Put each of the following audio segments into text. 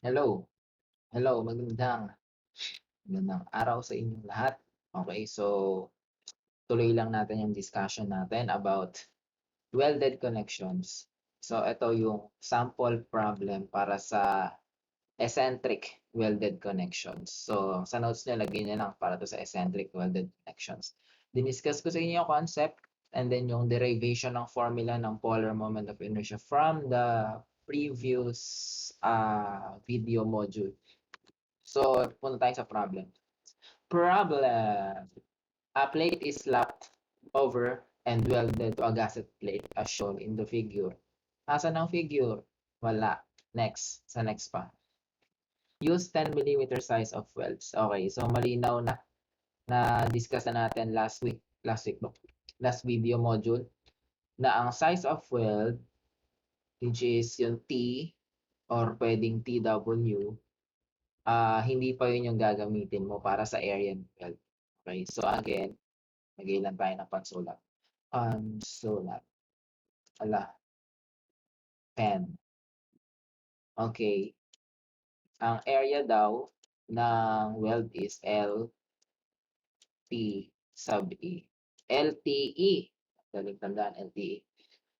Hello. Hello, magandang araw sa inyong lahat. Okay, so tuloy lang natin yung discussion natin about welded connections. So ito yung sample problem para sa eccentric welded connections. So sa notes niyo, lagyan niyo lang para to sa eccentric welded connections. Diniscuss ko sa inyo yung concept and then yung derivation ng formula ng polar moment of inertia from the previous video module. So, punta tayo sa problem. Problem. A plate is slapped over and welded to a gusset plate as shown in the figure. Asan ang figure? Wala. Next. Sa next pa. Use 10 millimeter size of welds. Okay, so malinaw na discuss na natin last video module na ang size of weld, which is yung T or pwedeng TW, hindi pa yun yung gagamitin mo para sa area ng weld. Okay, so again, lagay lang tayo ng pansulat. Pansulat. Ala, pen. Okay. Ang area daw ng weld is LT sub E. LTE. Daling tandaan, LTE.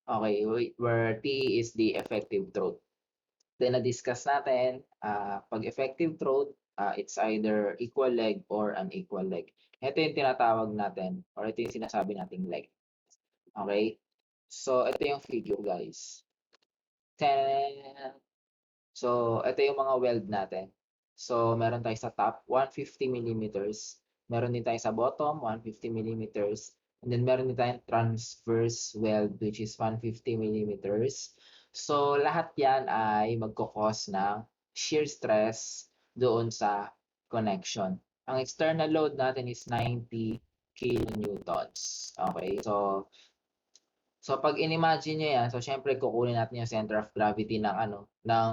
Okay, where T is the effective throat. Then na-discuss natin, pag effective throat, it's either equal leg or unequal leg. Ito yung tinatawag natin or ito yung sinasabi nating leg. Okay? So, ito yung figure, guys. 10. So, ito yung mga weld natin. So, meron tayo sa top, 150 millimeters. Meron din tayo sa bottom, 150 millimeters. And then, meron din tayong transverse weld, which is 150 millimeters. So, lahat yan ay magkakos ng shear stress doon sa connection. Ang external load natin is 90 kilonewtons. Okay, so pag in-imagine nyo yan, so syempre kukunin natin yung center of gravity ng ng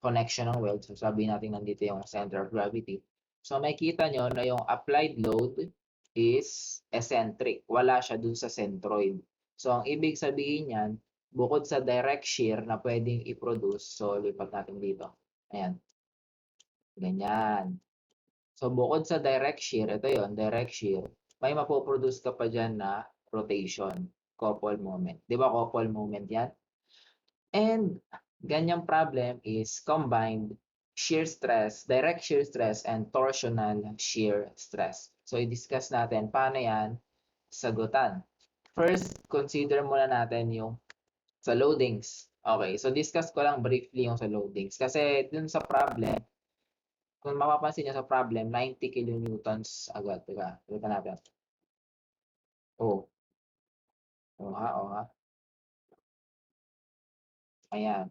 connection ng weld. So sabihin natin nandito yung center of gravity. So makikita nyo na yung applied load is eccentric. Wala siya dun sa centroid. So ang ibig sabihin yan, bukod sa direct shear na pwedeng i-produce, so lipat natin dito. Ayan. Ganyan. So bukod sa direct shear, ito yon direct shear, may mapoproduce ka pa dyan na rotation, couple moment. Di ba couple moment yan? And ganyang problem is combined shear stress, direct shear stress, and torsional shear stress. So i-discuss natin paano yan sagutan. First, consider muna natin yung sa loadings. Okay, so discuss ko lang briefly yung sa loadings. Kasi dun sa problem, kung mapapansin niyo sa problem, 90 kilonewtons agad. Teka natin. Oh, oh ha. Ayan.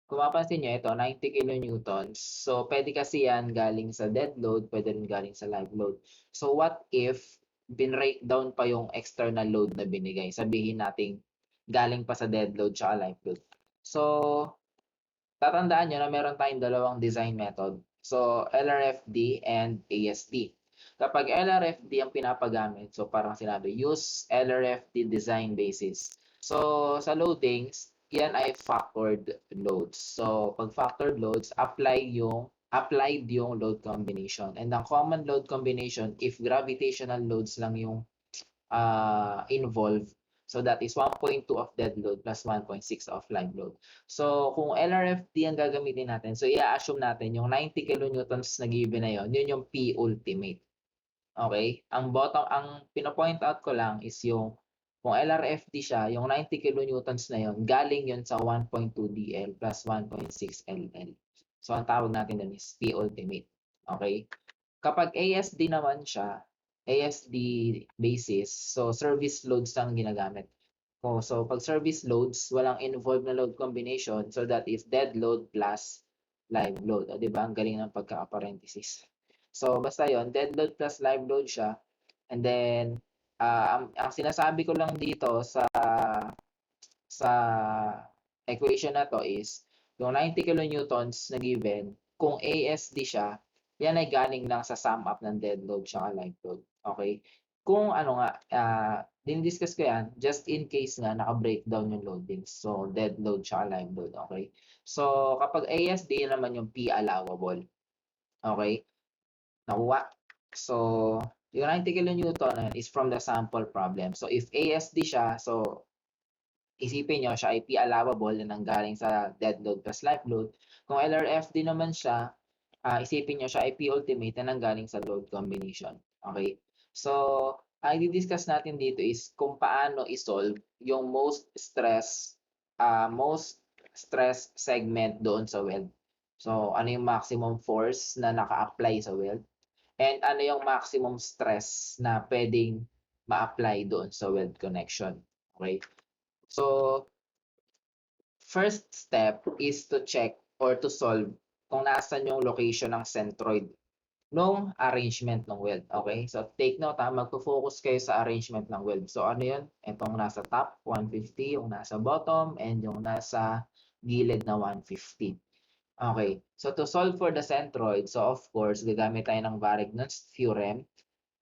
Kung mapapansin niyo, ito, 90 kilonewtons. So, pwede kasi yan galing sa dead load, pwede rin galing sa live load. So, what if bin-breakdown pa yung external load na binigay? Sabihin natin galing pa sa dead load tsaka live load. So, tatandaan nyo na meron tayong dalawang design method. So, LRFD and ASD. Kapag LRFD ang pinapagamit, so parang sinabi, use LRFD design basis. So, sa loadings, yan ay factored loads. So, pag factored loads, applied yung load combination. And ang common load combination, if gravitational loads lang yung involved, so that is 1.2 of dead load plus 1.6 of live load. So, kung LRFD ang gagamitin natin, so i-assume natin yung 90 kilonewtons na given na yun yung P ultimate. Okay? Ang pino-point out ko lang is yung kung LRFD siya, yung 90 kilonewtons na yun, galing yun sa 1.2 DL plus 1.6 LL. So, ang tawag natin dun is P ultimate. Okay? Kapag ASD naman siya, ASD basis, so service loads lang ginagamit. So pag service loads, walang involved na load combination, so that is dead load plus live load. O, di ba? Ang galing ng pagkaka-parenthesis. So basta yon, dead load plus live load siya. And then, ang sinasabi ko lang dito sa equation na to is, yung 90 kilonewtons na given, kung ASD siya, yan ay galing lang sa sum up ng dead load tsaka live load. Okay? kung ano nga, dini-discuss ko 'yan just in case nga naka-breakdown yung loadings. So, dead load tsaka live load, okey? So, kapag ASD yun naman yung P allowable, okey? Nakuha? So, yung 90 kilonewton na yun is from the sample problem. So, if ASD siya, so isipin niyo siya ay P allowable na nanggaling sa dead load plus live load. Kung LRFD naman siya, isipin niyo siya ay P ultimate na nanggaling sa load combination, okey? So, ang i-di-discuss natin dito is kung paano i-solve yung most stress segment doon sa weld. So, ano yung maximum force na naka-apply sa weld, and ano yung maximum stress na puwedeng ma-apply doon sa weld connection, okey? So, first step is to check or to solve kung nasaan yung location ng centroid nung arrangement ng weld, okey? So, take note, magfo-focus kayo sa arrangement ng weld. So, ano yun? Itong nasa top 150, yung nasa bottom, and yung nasa gilid na 150. Okey. So, to solve for the centroid, so of course gagamit tayo ng Varignon's theorem,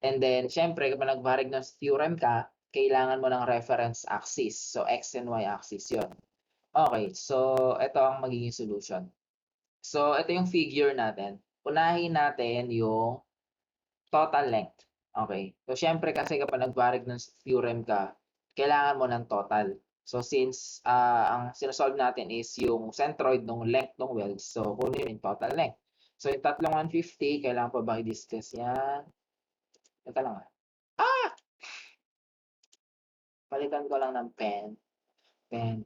and then siyempre kapag nag-Varignon's theorem ka, kailangan mo ng reference axis. So, X and Y axis yun. Okey, so eto ang magiging solution. So, ito yung figure natin. Unahin natin yung total length, okey? So, siyempre kasi kapag nag-Varignon's theorem ka, kailangan mo ng total. So, since, ang sino-solve natin is yung centroid nung length nung weld, so kunin yung total length. So, yung tatlong 150, kailangan pa bang i-discuss yan? Teka lang, ah! Palitan ko lang ng pen. Pen.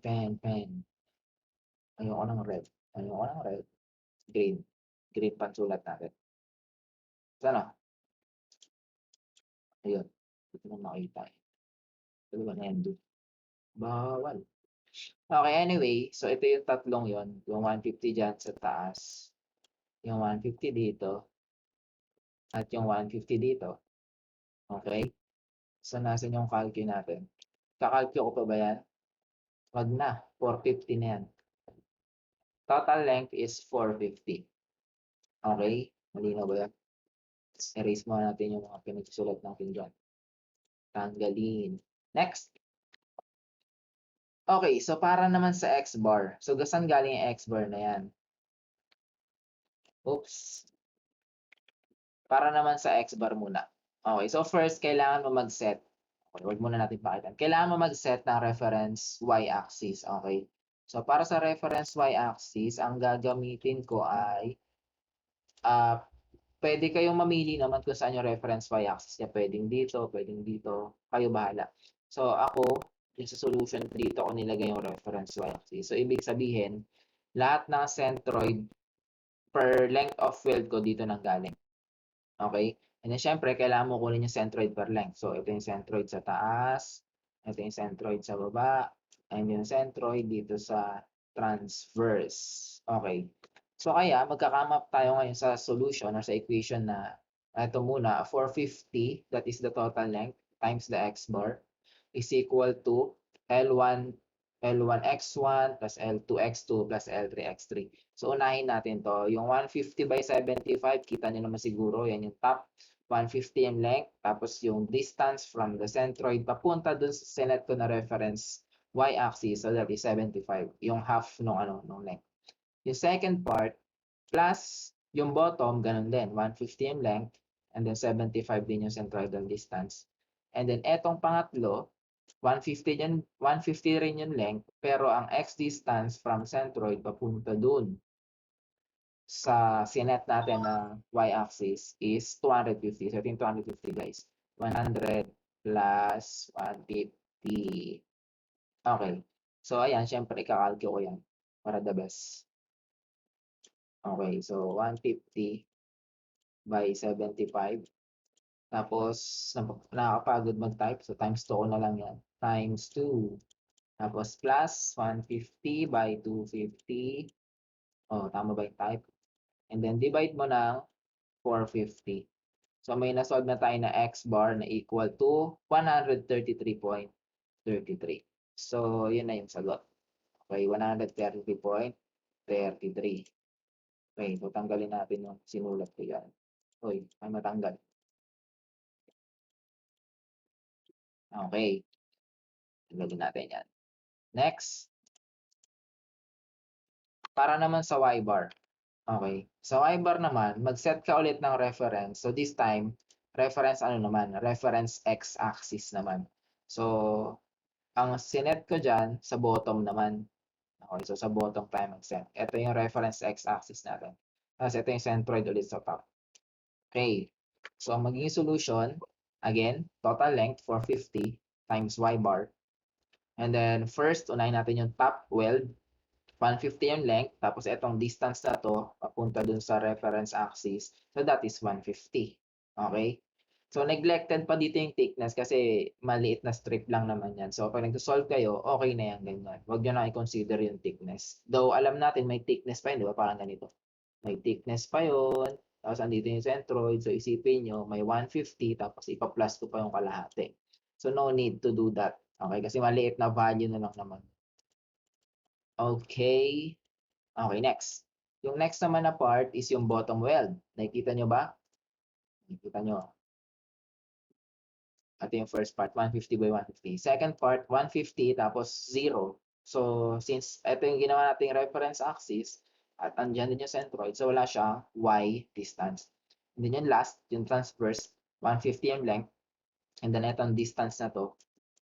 Ayoko ng red. Green. Green pansulat natin. Sana, ayun. Hindi ko na makita, eh. Ano ba na yan, dude? Bawal. Okay, anyway, so ito yung tatlong yon, yung 150 diyan sa taas, yung 150 dito, at yung 150 dito, okay? So, nasaan yung calcu natin? Kakalcu ko pa ba yan? Wag na, 450 na yan. Total length is 450. Okay? Malinaw ba yan? Erase muna natin yung mga pinagsusulat natin dyan. Tanggalin. Next. Okay, so para naman sa X-bar. So, saan galing yung X-bar na yan? Oops. Para naman sa X-bar muna. Okay, so first, kailangan mo mag-set. Okay, wag muna natin pakitan. Kailangan mo mag-set ng reference y-axis. Okay? So, para sa reference y-axis, ang gagamitin ko ay, pwede kayong mamili naman kung saan yung reference y-axis niya. Pwedeng dito. Kayo bahala. So, ako, yung sa solution dito ako nilagay yung reference y-axis. So, ibig sabihin, lahat ng centroid per length of weld ko dito nang galing. Okay? And then siyempre kailangan mo kunin yung centroid per length. So, ito yung centroid sa taas, ito yung centroid sa baba, and yung centroid dito sa transverse. Okay. So, kaya magka-come up tayo ngayon sa solution or sa equation na ito muna, 450, that is the total length, times the x-bar, is equal to L1 L1x1 plus L2x2 plus L3x3. So, unahin natin to. Yung 150 by 75, kita niyo naman siguro, yan yung top. 150 yung length, tapos yung distance from the centroid papunta dun sa sinet ko na reference y-axis, so that is 75, yung half nung length. Yung second part, plus yung bottom, ganun din, 150 yung length, and then 75 din yung centroidal distance. And then etong pangatlo, 150 rin yung length, pero ang x distance from centroid papunta dun sa sinet natin na y-axis is 250. So, ito yung 250, guys. 100 plus 150. Okay. So, ayan, syempre, ikakalkyo ko yan para the best. Okay, so 150 by 75. Tapos, nakakapagod mag-type. So, times 2 ko na lang yan. Times 2. Tapos, plus 150 by 250. Oh, tama ba yung type? And then, divide mo ng 450. So, may na-solve na tayo na x-bar na equal to 133.33. So, yun na yung sagot. Okay, 133.33. Okay, so tanggalin natin yung sinulat ko yan. Uy, ay matanggal. Okay. Tanggalin natin yan. Next. Para naman sa Y-bar. Okay. Sa Y-bar naman, mag-set ka ulit ng reference. So this time, reference ano naman? Reference x-axis naman. So, ang sinet ko dyan, sa bottom naman. Okay, so sa bottom tayo mag-set. Ito yung reference x-axis natin. Tapos ito yung centroid ulit sa top. Okay. So, ang magiging solution, again, total length 450 times y-bar. And then, first, unahin natin yung top weld. 150 yung length. Tapos, itong distance na to, papunta dun sa reference axis. So, that is 150. Okay? So, neglected pa dito yung thickness kasi maliit na strip lang naman yan. So, pag nag-solve kayo, okay na yan, ganyan. Huwag nyo na i-consider yung thickness. Though, alam natin may thickness pa yun, di ba? Parang ganito. May thickness pa yun. Tapos, andito yung centroid. So, isipin nyo, may 150. Tapos, ipa-plus ko pa yung kalahati. So, no need to do that. Okay? Kasi maliit na value na lang naman. Okay. Okay, next. Yung next naman na part is yung bottom weld. Nakikita nyo ba? Nakikita nyo. Ito yung first part, 150 by 150. Second part, 150 tapos 0. So, since ito yung ginawa nating reference axis, at andyan din yung centroid, so wala siyang y distance. And then yung last, yung transverse, 150 yung length. And then itong distance na to,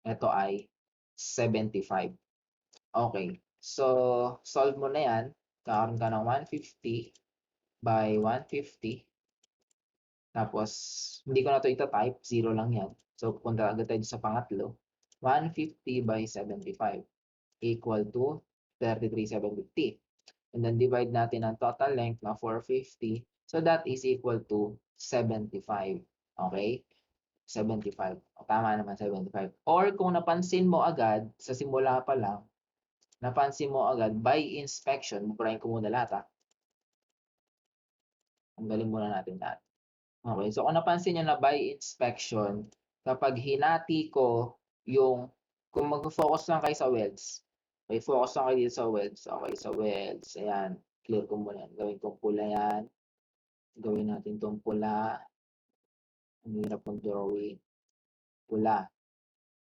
ito ay 75. Okay. So, solve mo na yan. Kakaroon ka ng 150 by 150. Tapos, hindi ko na ito ita-type. 0 lang yan. So, punta agad tayo sa pangatlo. 150 by 75 equal to 33,750. And then, divide natin ang total length na 450. So, that is equal to 75. Okay? 75. O, tama naman, 75. Or, kung napansin mo agad, sa simula pa lang, napansin mo agad, by inspection, buburahin ko muna lahat, ha? Tanggalin muna natin lahat. Okay, so kung napansin nyo na by inspection, kapag hinati ko yung, kung mag-focus lang kayo sa welds, okay, focus lang kayo dito sa welds, okay, sa welds, ayan, clear ko muna yan, gawin kong pula yan, gawin natin itong pula, ang hirap ng drawing, pula,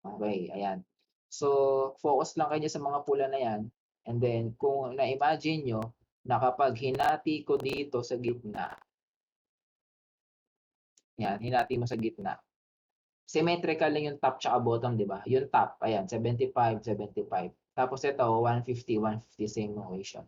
okay, ayan. So, focus lang kayo sa mga pula na yan, and then, kung na-imagine nyo, na kapag hinati ko dito sa gitna, yan, hinati mo sa gitna, symmetrical lang yung top tsaka bottom, di ba? Yung top, ayan, 75, 75. Tapos ito, 150, 150, same equation.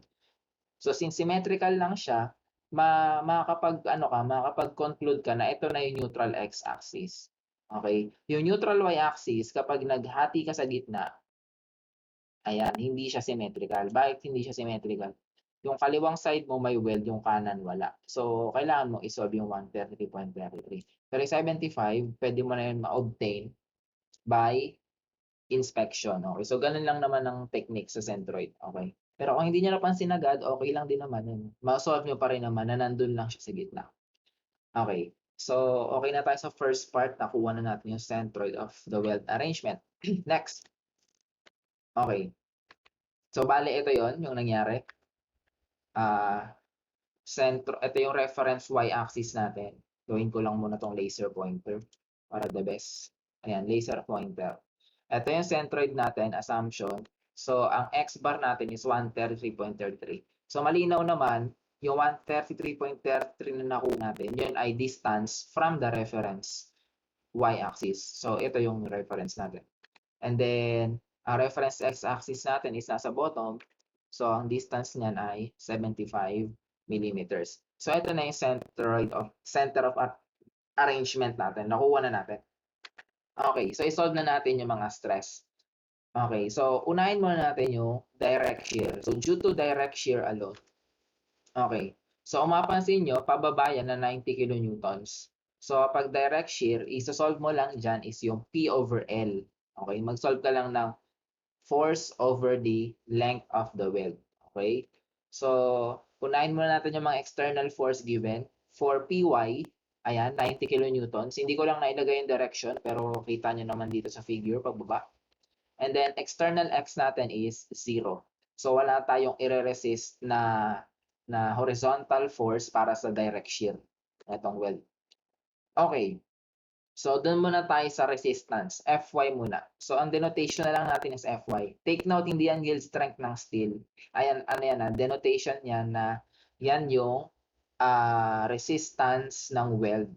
So, since symmetrical lang siya, makakapag-conclude ka na ito na yung neutral x-axis. Okay? Yung neutral y-axis, kapag naghati ka sa gitna, ayan, hindi siya symmetrical. Bakit hindi siya symmetrical? Yung kaliwang side mo may weld, yung kanan wala. So, kailangan mo isolve yung 133.33. Pero 75, pwede mo na yun ma-obtain by inspection. Okay, so ganun lang naman ang technique sa centroid. Okay. Pero kung hindi nyo napansin agad, okay lang din naman yun. Ma-solve nyo pa rin naman na nandun lang siya sa gitna. Okay. So, okay na tayo sa first part. Nakuha na natin yung centroid of the weld arrangement. Next. Okay. So, bale, ito yon yung nangyari. Ito yung reference y-axis natin. Gawin ko lang muna tong laser pointer para the best. Ayan, laser pointer. Ito yung centroid natin, assumption. So, ang x-bar natin is 133.33. So, malinaw naman, yung 133.33 na nakuha natin, yun ay distance from the reference y-axis. So, ito yung reference natin. And then, ang reference x-axis natin is nasa bottom. So, ang distance niyan ay 75 millimeters. So, ito na yung center of arrangement natin. Nakuha na natin. Okay, so isolve na natin yung mga stress. Okay, so unahin muna natin yung direct shear. So, due to direct shear alone. Okay, so kung mapansin nyo, pababa yan na 90 kilonewtons. So, pag direct shear, isa-solve mo lang dyan is yung P over L. Okay, mag-solve ka lang ng force over the length of the weld. Okay? So, unahin muna natin yung mga external force given. For Py, ayan, 90 kilonewtons. Hindi ko lang nailagay yung direction, pero kita nyo naman dito sa figure, pagbaba. And then, external X natin is 0. So, wala tayong i-resist na horizontal force para sa direct shear. Itong weld. Okay. So, doon muna tayo sa resistance, Fy muna. So, ang denotation na lang natin is Fy. Take note, hindi yan yield strength ng steel. Ayan, ano yan, denotation yan na yan yung resistance ng weld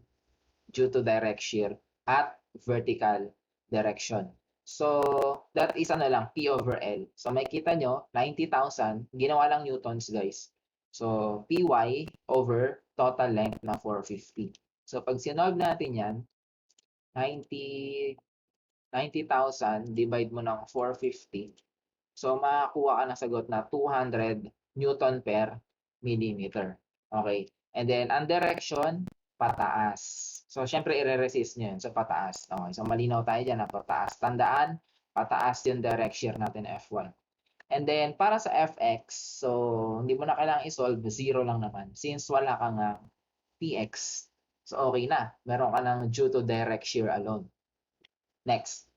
due to direct shear at vertical direction. So, that is ano lang, P over L. So, makikita nyo, 90,000, ginawa lang newtons, guys. So, Py over total length na 450. So, pag sinolve natin yan, 90 90,000 divide mo ng 450. So, makakuha ka ng sagot na 200 Newton per millimeter. Okay. And then, ang direction, pataas. So, syempre, i-resist nyo yun. So, pataas. Okay. So, malinaw tayo dyan na pataas. Tandaan, pataas yung direct shear natin F1. And then, para sa Fx, so, hindi mo na kailangang isolve, 0 lang naman. Since wala ka nga Px. So, okay na. Meron ka ng due to direct shear alone. Next.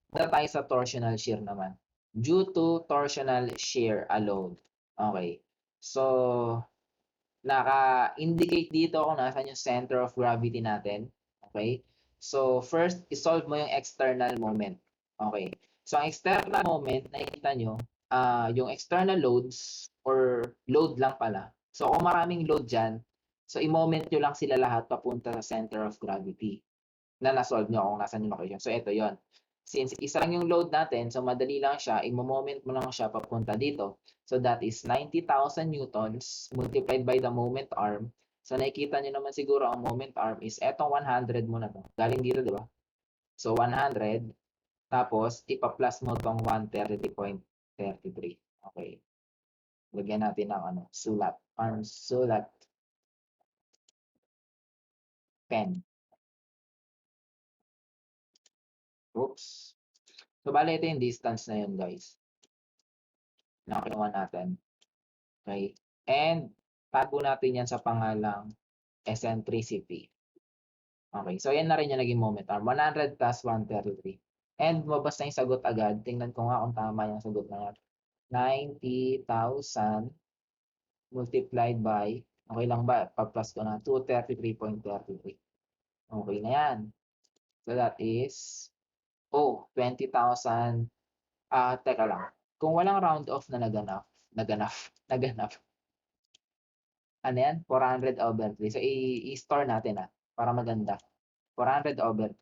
Punta tayo sa torsional shear naman. Due to torsional shear alone. Okay. So, naka-indicate dito kung nasan yung center of gravity natin. Okay. So, first, isolve mo yung external moment. Okay. So, ang external moment, nakikita nyo, yung external loads or load lang pala. So, kung maraming load dyan, so, i-moment nyo lang sila lahat papunta sa center of gravity na na-solve nyo kung nasan yung location. So, ito yon. Since isa lang yung load natin, so madali lang siya, i-moment mo lang siya papunta dito. So, that is 90,000 newtons multiplied by the moment arm. So, nakikita nyo naman siguro ang moment arm is etong 100 mo na to. Galing dito, di ba? So, 100. Tapos, ipa-plus mo tong 130.33. Okay. Lagyan natin ng sulat. Arm sulat. Pen. Oops. So, bali ito yung distance na yun, guys. Na kinuha natin. Okay? And, tago natin yan sa pangalang eccentricity. Okay, so yan na rin yung naging moment arm. 100 plus 133. And, mabas na yung sagot agad. Tingnan ko nga kung tama yung sagot na yan. 90,000 multiplied by, okay lang ba? Pa-plus ko na, 233.33. Okay na yan. So, that is, 20,000. Teka lang. Kung walang round off na naganap, ano yan? 400 over 3. So, i-store natin para maganda. 400 over 3.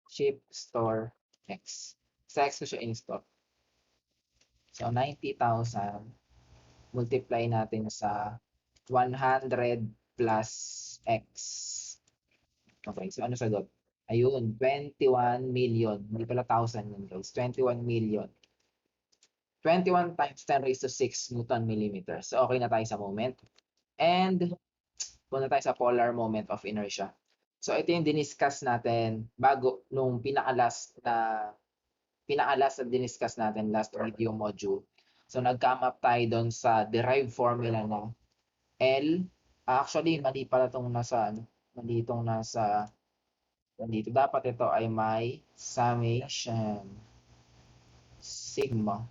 Shift, store, X. Sa X ko siya in-store. So, 90,000 multiply natin sa 100 plus X. Okay, so ano sagot? Ayun, 21 million. Hindi pala 1,000 yun, guys. 21 million. 21 times 10 raised to 6 Newton millimeters. So, okay na tayo sa moment. And, punta tayo sa polar moment of inertia. So, ito yung diniscuss natin bago nung pinakalas na diniscuss natin last video module. So, nag-come up tayo doon sa derived formula ng L. Actually, mali pala itong nandito. Dapat ito ay may summation. Sigma.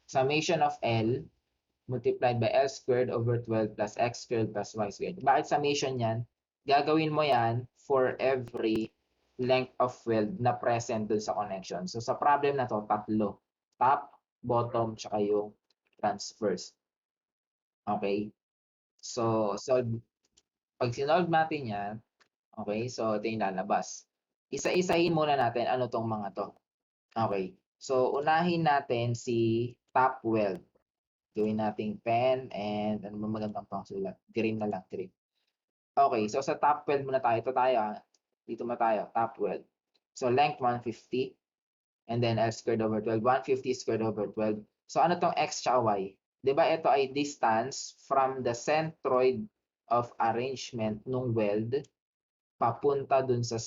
Summation of L multiplied by L squared over 12 plus X squared plus Y squared. Bakit summation yan? Gagawin mo yan for every length of weld na present dun sa connection. So, sa problem na to, tatlo. Top, bottom, tsaka yung transverse. Okay? So, pag sinolve natin yan, okay, so ito yung lalabas. Isa-isahin muna natin ano tong mga to. Okay. So, unahin natin si top weld. Gawin nating pen and ano ba magandang pangsulat? Green na lang, green. Okay, so sa top weld muna tayo. Ito tayo. Dito muna tayo, top weld. So, length 150 and then L squared over 12. 150 squared over 12. So, ano tong X tsaka Y? Diba ito ay distance from the centroid of arrangement nung weld papunta dun sa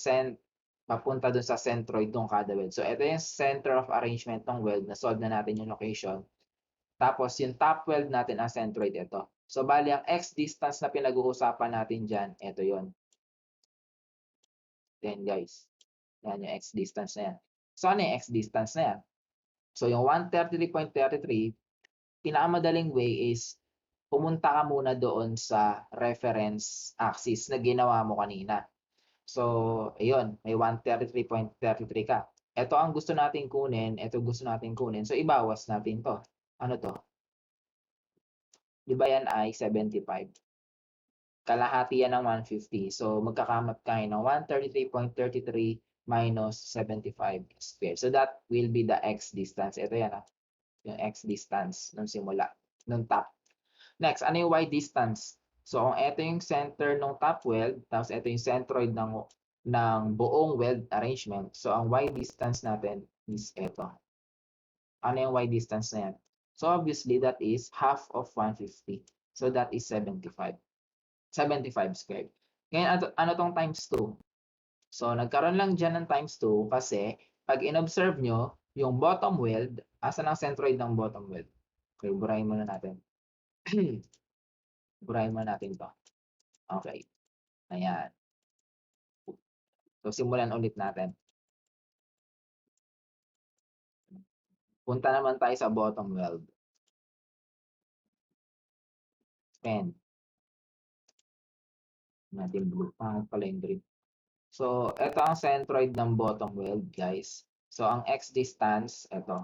centroid ng kada weld. So, ito yung center of arrangement ng weld. Na-solve na natin yung location. Tapos, yung top weld natin ang centroid ito. So, bali, ang X distance na pinag-uusapan natin dyan, ito yon. Then, guys. Yan yung X distance na yan. So, ano yung X distance na yan? So, yung 133.33, pinakamadaling way is pumunta ka muna doon sa reference axis na ginawa mo kanina. So, ayun, may 133.33 ka. Ito ang gusto nating kunin, ito gusto nating kunin. So, ibawas natin to. Ano to? Di ba yan ay 75? Kalahati yan ng 150. So, magkakamot kayo ng 133.33 minus 75 squared. So, that will be the x distance. Ito yan, yung x distance nung simula, nung top. Next, ano yung y distance? So, kung ito yung center ng top weld, tapos ito yung centroid ng buong weld arrangement. So, ang y distance natin is ito. Ano yung y distance na yan? So, obviously, that is half of 150. So, that is 75. 75 squared. Ngayon, ano tong times 2? So, nagkaroon lang dyan ng times 2 kasi pag in-observe nyo, yung bottom weld, asan ang centroid ng bottom weld? Okay, burahin muna natin. Burahin muna natin to. Okay. Ayan. So, simulan ulit natin. Punta naman tayo sa bottom weld. Pen. Natin blue. Pangit pala yung green. So, ito ang centroid ng bottom weld, guys. So, ang x distance, ito.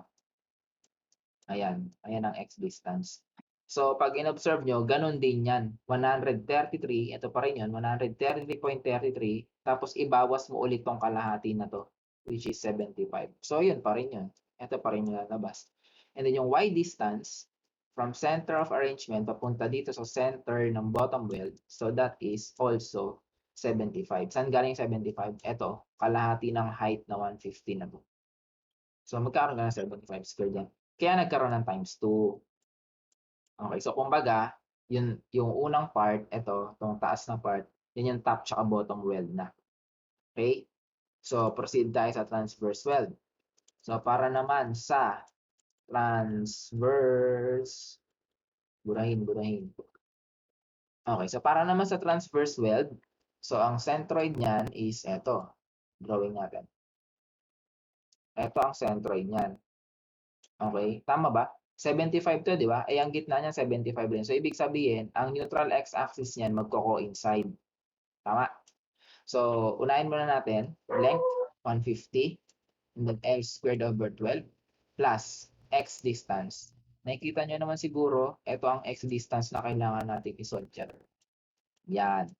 Ayan. Ayan ang x distance. So, pag in-observe nyo, ganun din yan. 133, ito pa rin yun, 133.33, tapos ibawas mo ulit tong kalahati na to, which is 75. So, yun pa rin yun. Ito pa rin yung lalabas. And then yung y distance, from center of arrangement, papunta dito sa center ng bottom weld, so that is also 75. Saan galing 75? Ito, kalahati ng height na 150 na to. So, magkaroon ka ng 75 squared yan. Kaya nagkaroon ng times 2. Okay, so kumbaga, yung unang part, ito, itong taas na part, yun yung top tsaka bottom weld na. Okay? So, proceed tayo sa transverse weld. So, para naman sa transverse, burahin. Okay, so para naman sa transverse weld, so ang centroid niyan is ito. Drawing natin. Ito ang centroid niyan. Okay, tama ba? 75 to, di ba? Ay, ang gitna niya 75 rin. So, ibig sabihin, ang neutral x-axis niyan magko-coincide. Tama? So, unahin muna natin, length, 150, and then L squared over 12, plus x distance. Nakikita nyo naman siguro, ito ang x distance na kailangan natin isolve dyan. Yan.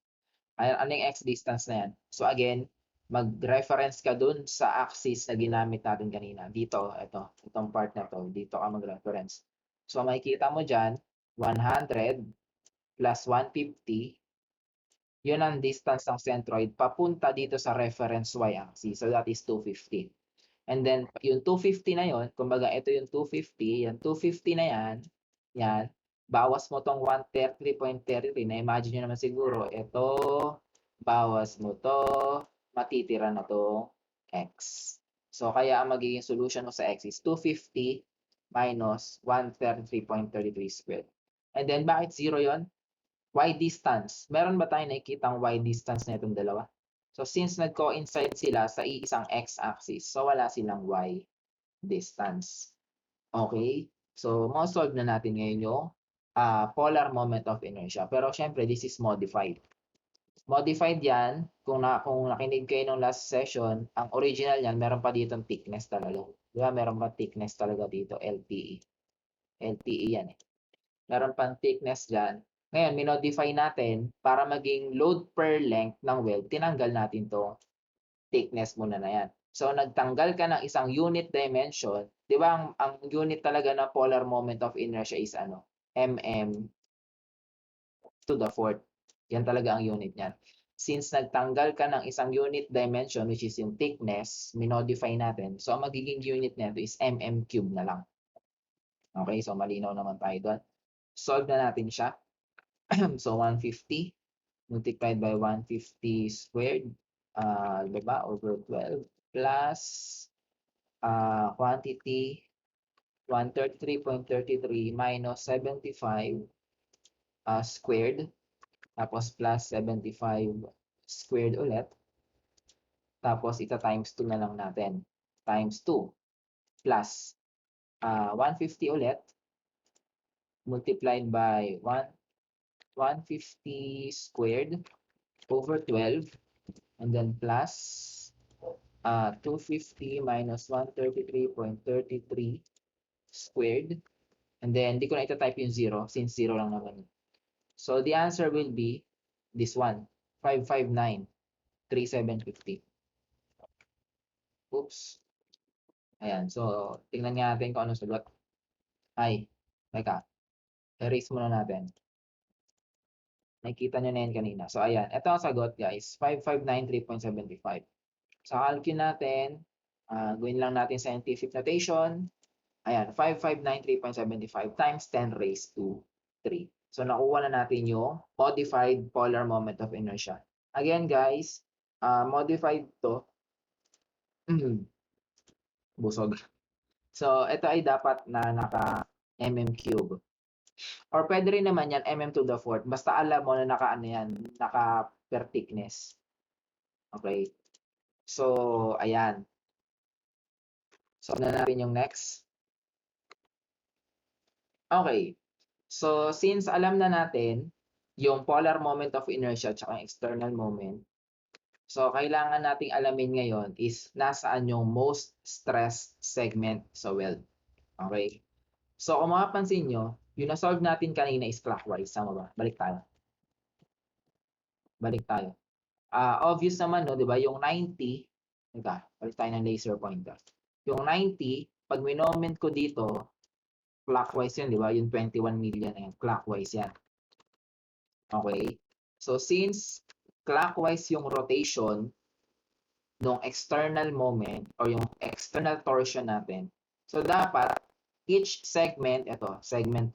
Ano yung x distance na yan? So, again, mag-reference ka dun sa axis na ginamit natin kanina. Dito, itong part na to, dito ka mag-reference. So, makikita mo dyan, 100 plus 150, yun ang distance ng centroid papunta dito sa reference y-axis. So, that is 250. And then, yung 250 na yun, kumbaga, ito yung 250, yung 250 na yan, bawas mo tong 133.33, na-imagine nyo naman siguro, ito, bawas mo to, matitira na to x. So, kaya ang magiging solution mo sa x is 250 minus 133.33 squared. And then, bakit 0 yon? Y distance. Meron ba tayong nakikitang y distance na itong dalawa? So, since nag-coincide sila sa iisang x-axis, so wala silang y distance. Okay? So, ma-solve na natin ngayon yung polar moment of inertia. Pero, syempre, this is modified. Modified yan, kung nakinig kayo ng last session, ang original yan, meron pa dito thickness talaga. Diba? Meron pa thickness talaga dito, LTE. LTE yan eh. Meron pang thickness dyan. Ngayon, minodify natin para maging load per length ng weld, tinanggal natin to thickness muna na yan. So, nagtanggal ka ng isang unit dimension. Di ba, ang unit talaga ng polar moment of inertia is ano? Mm to the fourth. Yan talaga ang unit niyan. Since nagtanggal ka ng isang unit dimension, which is yung thickness, minodify natin. So, ang magiging unit nito is mm cube na lang. Okay, so malinaw naman tayo doon. Solve na natin siya. So, 150 multiplied by 150 squared, diba, over 12, plus quantity, 133.33 minus 75 squared, tapos plus 75 squared ulit, tapos ita times 2 na lang natin, times 2, plus 150 ulit, multiplied by 150 squared over 12, and then plus 250 minus 133.33 squared, and then di ko na ita-type yung 0 since 0 lang naman. So the answer will be this one, 559,3750. Oops. Ayan, so tingnan nga natin kung anong sagot. Ay, teka, erase muna natin. Nakikita nyo na yan kanina. So ayan, ito ang sagot guys, 5593.75. Sa calculate natin, gawin lang natin scientific notation. Ayan, 5593.75 times 10 raised to 3. So nakuha na natin yung modified polar moment of inertia. Again guys, modified to, busog. So ito ay dapat na naka mm cube. Or pwede rin naman yan mm to the fourth. Basta alam mo na naka ano yan, naka per thickness. Okay. So ayan. So na natin yung next. Okay. So since alam na natin yung polar moment of inertia at external moment, so kailangan nating alamin ngayon is nasaan yung most stressed segment sa weld. Okay. So kung mapapansin nyo, yung na-solve natin kanina is clockwise. Tama ba? Balik tayo. Balik tayo. Obvious naman, no, di ba? Yung 90, balik tayo ng laser pointer. Yung 90, pag minoment ko dito, clockwise yun, di ba? Yung 21 million na yan, clockwise yan. Okay? So, since clockwise yung rotation ng external moment or yung external torsion natin, so dapat each segment, etong segment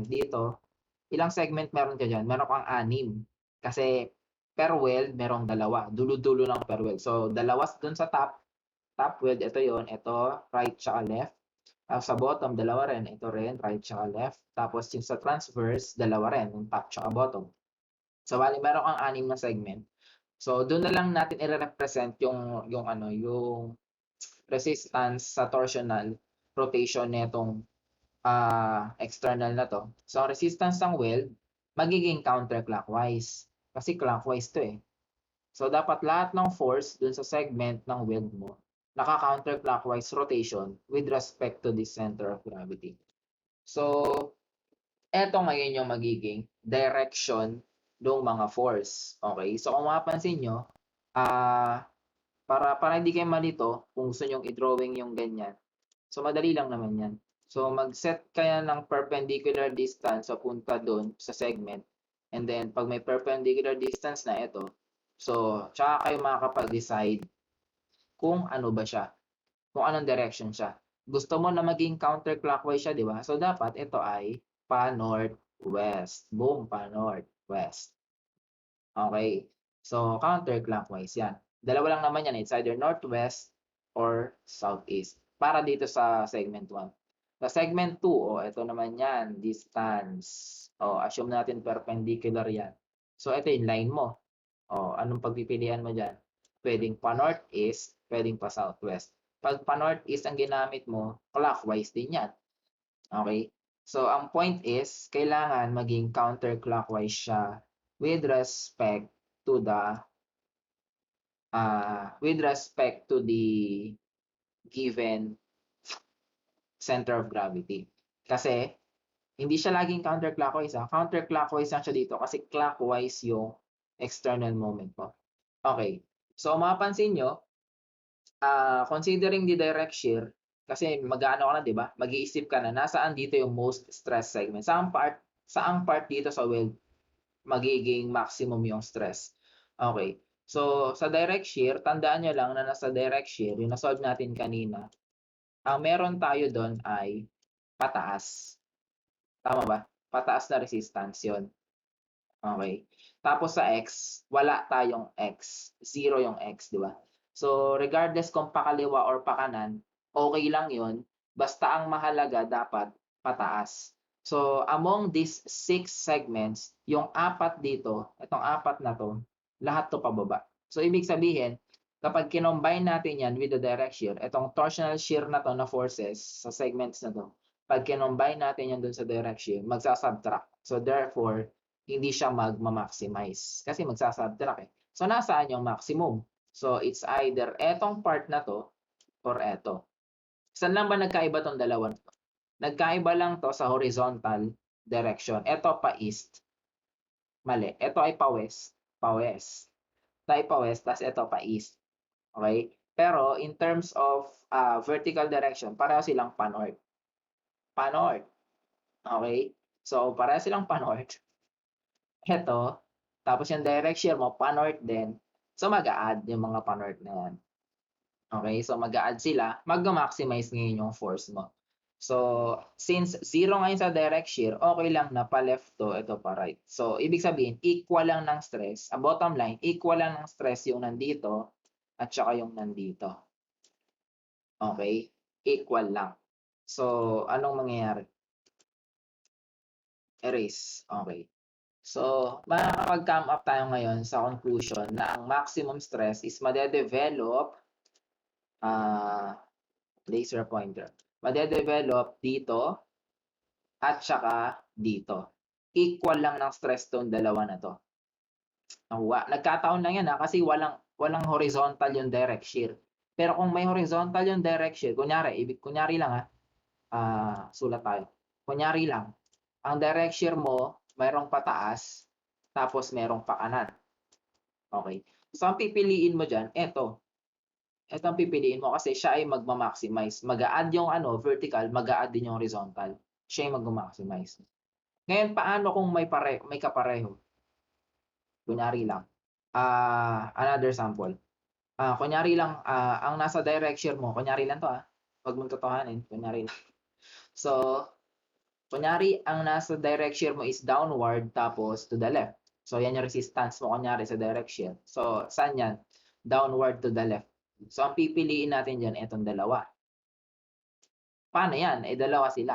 dito, ilang segment meron ka dyan? Meron kang 6. Kasi per weld, merong 2. Dulo-dulo lang per weld. So, dalawa dun sa top weld, ito yon, ito, right tsaka left. Sa bottom, 2 rin. Ito rin, right tsaka left. Tapos yung sa transverse, 2 rin, yung top tsaka bottom. So, bali, meron kang 6 na segment. So, doon na lang natin i-represent yung resistance sa torsional rotation netong external na to. So, ang resistance ng weld, magiging counterclockwise. Kasi clockwise to eh. So, dapat lahat ng force dun sa segment ng weld mo, naka-counterclockwise rotation with respect to the center of gravity. So, eto ngayon yung magiging direction ng mga force. Okay? So, kung mapapansin nyo, para hindi kayo malito, kung gusto nyo i-drawing yung ganyan, so madali lang naman yan. So, mag-set kaya ng perpendicular distance papunta doon sa segment. And then, pag may perpendicular distance na ito, so, tsaka kayo makakapag-decide kung ano ba siya, kung anong direction siya. Gusto mo na maging counterclockwise siya, di ba? So, dapat ito ay pa-northwest. Boom, pa-northwest. Okay? So, counterclockwise yan. Dalawa lang naman yan. It's either northwest or southeast. Para dito sa segment 1. Sa segment 2, ito naman yan, distance. Assume natin perpendicular yan. So, ito yung line mo. Anong pagpipilian mo dyan? Pwedeng pa northeast, pwedeng pa southwest. Pag pa northeast ang ginamit mo, clockwise din yan. Okay? So, ang point is, kailangan maging counterclockwise siya with respect to the given center of gravity. Kasi, hindi siya laging counterclockwise. Counterclockwise lang siya dito kasi clockwise yung external moment mo. Okay. So, mapapansin nyo, considering the direct shear, kasi mag-ano ka na, di ba? Mag-iisip ka na, nasaan dito yung most stress segment? Saang part dito sa weld magiging maximum yung stress? Okay. So, sa direct shear, tandaan nyo lang na nasa direct shear, yung na-solve natin kanina, ang meron tayo doon ay pataas. Tama ba? Pataas na resistance yon. Okay. Tapos sa X, wala tayong X. 0 yung X, di ba? So, regardless kung pakaliwa or pakanan, okay lang yon. Basta ang mahalaga dapat pataas. So, among these 6 segments, yung 4 dito, itong 4 na to, lahat to pababa. So, ibig sabihin, kapag kinombine natin yan with the direct shear, itong torsional shear na to na forces sa segments na to, pag kinombine natin yan dun sa direct shear, magsasubtract. So, therefore, hindi siya magma-maximize kasi magsasubtract eh. So, nasaan yung maximum? So, it's either etong part na to or eto. Saan lang ba nagkaiba tong dalawa na to? Nagkaiba lang to sa horizontal direction. Ito pa east. Mali. Ito ay pa west. Pa west. Ito ay pa west, tas ito pa east. Okay? Pero in terms of vertical direction, pareho silang pa north. Pa north. Okay? So, pareho silang pa north. Ito, tapos yung direct shear mo, pa north din. So, mag-a-add yung mga pa north na yan. Okay? So, mag-a-add sila. Mag-maximize ngayon yung force mo. So, since 0 ngayon sa direct shear, okay lang na pa left to, ito pa right. So, ibig sabihin, equal lang ng stress. Bottom line, equal lang ng stress yung nandito at saka yung nandito. Okay? Equal lang. So, anong mangyayari? Erase. Okay. So, makakapag-come up tayo ngayon sa conclusion na ang maximum stress is madedevelop laser pointer. Madedevelop dito at saka dito. Equal lang ng stress tong dalawa na to. Nagkataon lang yan kasi walang horizontal yung direct shear. Pero kung may horizontal yung direct shear, kunyari lang sulat tayo. Kunyari lang, ang direct shear mo mayroong pataas tapos mayroong pakanan. Okay. So ang pipiliin mo diyan, ito ang pipiliin mo kasi siya ay magma-maximize. Mag-a-add yung vertical, mag-a-add din yung horizontal. Siya yung magma-maximize. Ngayon, paano kung may kapareho? Kunyari lang. Another sample. Kunyari lang, ang nasa direct shear mo, kunyari lang to Huwag mong totohanin, kunyari lang. So, kunyari, ang nasa direct shear mo is downward tapos to the left. So, yan yung resistance mo kunyari sa direct shear. So, saan yan? Downward to the left. So, ang pipiliin natin dyan, itong dalawa. Paano yan? Dalawa sila.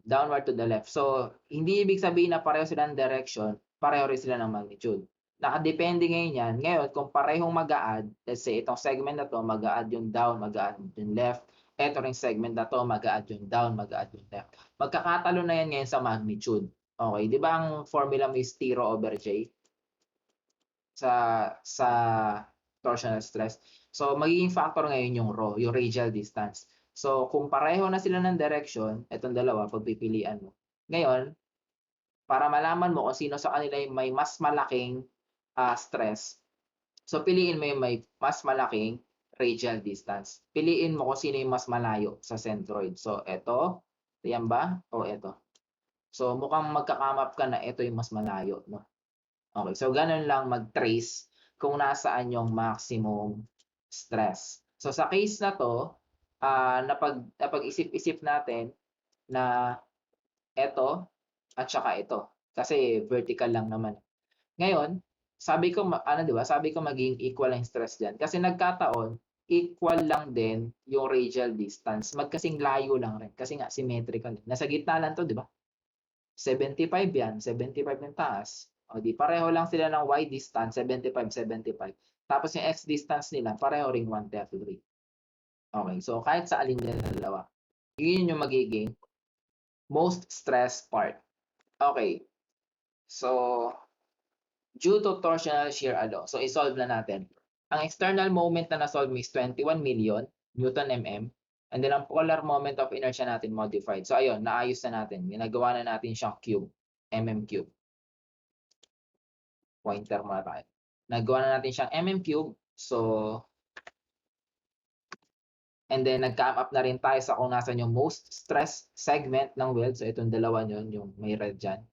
Downward to the left. So, hindi ibig sabihin na pareho sila ng direction, pareho rin sila ng magnitude. Nakadepende ngayon yan. Ngayon, kung parehong mag-a-add, let's say, itong segment na to, mag-a-add yung down, mag-a-add yung left. Ito ring segment na to, mag-a-add yung down, mag-a-add yung left. Magkakatalo na yan ngayon sa magnitude. Okay, di ba ang formula mo is T rho over J? Sa torsional stress. So, magiging factor ngayon yung rho, yung radial distance. So, kung pareho na sila ng direction, itong dalawa, pagpipilian mo. Ngayon, para malaman mo kung sino sa kanila yung may mas malaking stress, so piliin mo yung may mas malaking radial distance. Piliin mo kung sino yung mas malayo sa centroid. So, ito, yan ba? O ito. So, mukhang magkakamap ka na ito yung mas malayo, no? Okay, so ganun lang mag-trace kung nasaan yung maximum stress. So sa case na to, napag-isip-isip natin na ito at saka ito. Kasi vertical lang naman. Ngayon, sabi ko, di ba? Sabi ko maging equal ang stress diyan. Kasi nagkataon, equal lang din yung radial distance. Magkasing layo lang rin. Kasi nga, symmetrical. Nasa gitna lang to, di ba? 75 yan. 75 yung taas. O di pareho lang sila ng y distance, 75, 75. Tapos yung x distance nila, pareho ring 133. Okay, so kahit sa alin nila dalawa, yun yung magiging most stress part. Okay, so due to torsional shear so isolve na natin. Ang external moment na na-solve is 21 million Newton mm. And then ang polar moment of inertia natin modified. So ayun, naayos na natin. Ginagawa na natin siyang cube, mm cube. Pointer muna tayo. Nagawa na natin siyang mm cube. So, and then nag-come up na rin tayo sa kung nasan yung most stress segment ng weld. So, itong dalawa yun, yung may red dyan.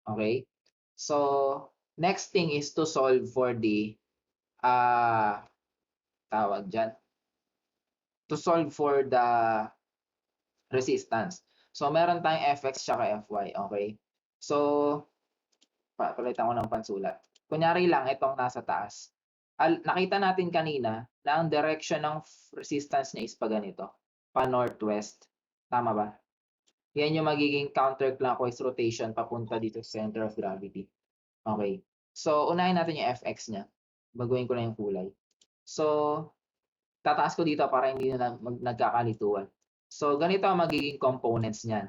Okay? So, next thing is to solve for the, tawag dyan, to solve for the resistance. So, meron tayong Fx tsaka Fy. Okay? So, palitan ko ng pansulat. Kunyari lang, itong nasa taas. Nakita natin kanina na ang direction ng resistance niya is pa ganito. Pa northwest. Tama ba? Yan yung magiging counterclockwise rotation papunta dito sa center of gravity. Okay. So, unahin natin yung Fx niya. Baguhin ko na yung kulay. So, tataas ko dito para hindi na nagkakalituan. So, ganito ang magiging components niyan.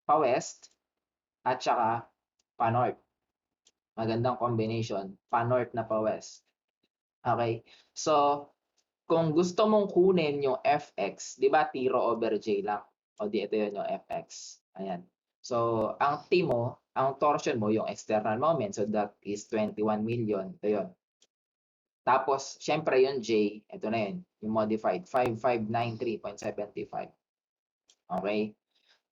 Pa west at saka pa-north. Magandang combination, pa-north na pa-west. Okay? So, kung gusto mong kunin yung Fx, di ba T rho over J lang? O di ito yun yung Fx. Ayan. So, ang T mo, ang torsion mo, yung external moment, so that is 21 million. Ito yun. Tapos, syempre yung J, ito na yun, yung modified, 5593.75. Okay?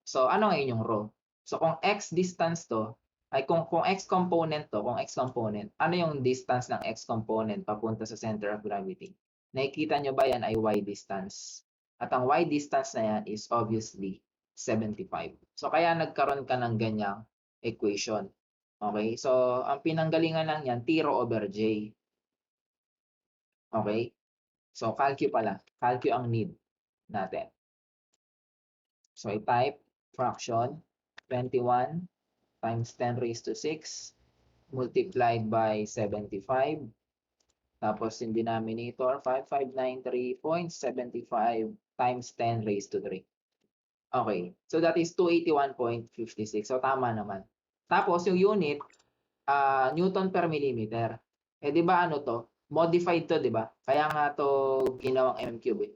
So, ano ngayon yung rho? So, kung x distance to, ay kung x component to, kung x component, ano yung distance ng x component papunta sa center of gravity? Nakikita nyo ba yan ay y distance? At ang y distance na yan is obviously 75. So, kaya nagkaroon ka ng ganyang equation. Okay? So, ang pinanggalingan lang yan, T rho over J. Okay? So, calcu pala. Calcu ang need natin. So, i-type fraction 21 times 10 raised to 6 multiplied by 75. Tapos, yung denominator, 5593.75 times 10 raised to 3. Okay. So, that is 281.56. So, tama naman. Tapos, yung unit, Newton per millimeter. Eh, di ba ano to? Modified to, di ba? Kaya nga to ginawang mm cube.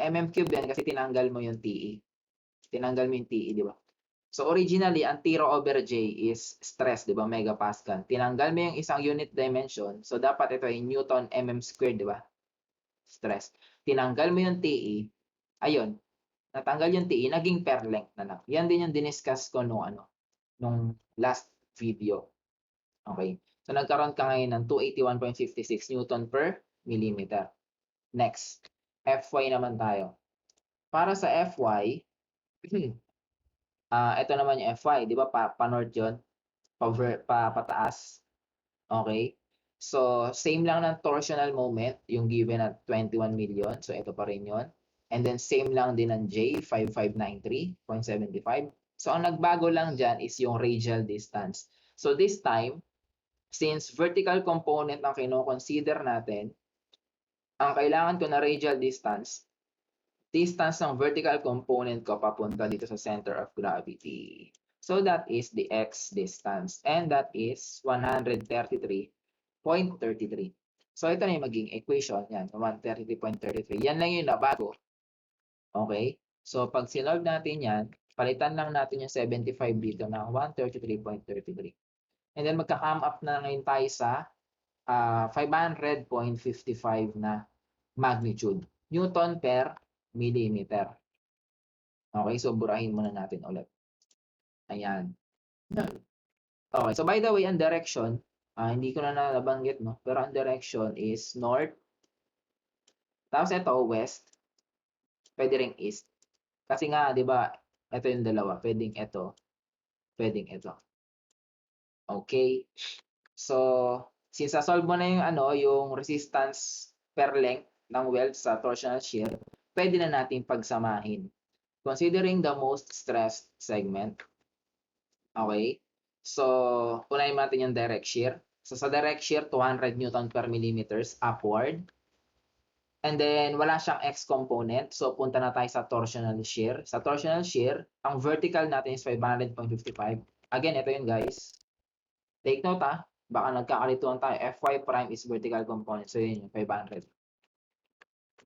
Mm cube yan kasi tinanggal mo yung TE. Tinanggal mo yung TE, di ba? So originally, ang T rho over J is stress, di ba? Megapascal. Tinanggal mo yung isang unit dimension. So dapat ito ay Newton mm squared, di ba? Stress. Tinanggal mo yung TE. Ayun. Natanggal yung TE. Naging per length na lang. Yan din yung diniscuss ko nung last video. Okay. So nagkaroon ka ngayon ng 281.56 Newton per millimeter. Next. Fy naman tayo. Para sa Fy, ito naman yung Fy, di ba? Pa-north yun. Pataas. Okay? So, same lang ng torsional moment, yung given at 21 million. So, ito pa rin yun. And then, same lang din ng J, 5593.75. So, ang nagbago lang dyan is yung radial distance. So, this time, since vertical component ang kino-consider natin, ang kailangan ko na radial distance ng vertical component ko papunta dito sa center of gravity. So that is the x distance. And that is 133.33. So ito na yung maging equation. Yan, 133.33. Yan lang yung nabago. Okay? So pag sinolve natin yan, palitan lang natin yung 75 dito ng 133.33. And then magka-come up na ngayon tayo sa 500.55 na magnitude. Newton per millimeter. Okay, so burahin muna natin ulit. Ayan. Okay, so by the way, ang direction, hindi ko na nabanggit, no? Pero ang direction is north. Tapos ito, west. Pwede ring east. Kasi nga, di ba, ito yung dalawa. Pwedeng ito. Pwedeng ito. Okay. So, since solve mo na yung resistance per length ng weld sa torsional shear, pwede na natin pagsamahin. Considering the most stressed segment, okay? So, unahin natin yung direct shear. So, sa direct shear, 200 Newton per millimeters upward. And then, wala siyang X component. So, punta na tayo sa torsional shear. Sa torsional shear, ang vertical natin is 500.55. Again, ito yun guys. Take note baka nagkakalituan tayo. Fy prime is vertical component. So, yun yung 500.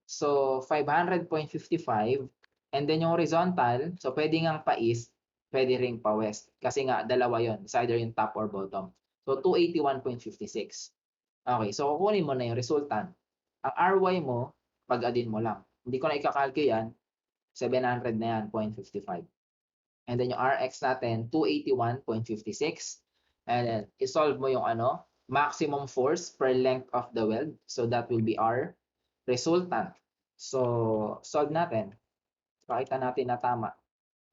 So, 500.55. And then yung horizontal, so pwede nga pa-east, pwede ring pa-west. Kasi nga, dalawa yon. It's either yung top or bottom. So, 281.56. Okay, so kukunin mo na yung resultant. Ang RY mo, pag-adin mo lang. Hindi ko na ikakalculate yan. 700 na yan, 0.55. And then yung RX natin, 281.56. And then, isolve mo yung maximum force per length of the weld. So, that will be our resultant. So, solve natin. Pakita natin na tama.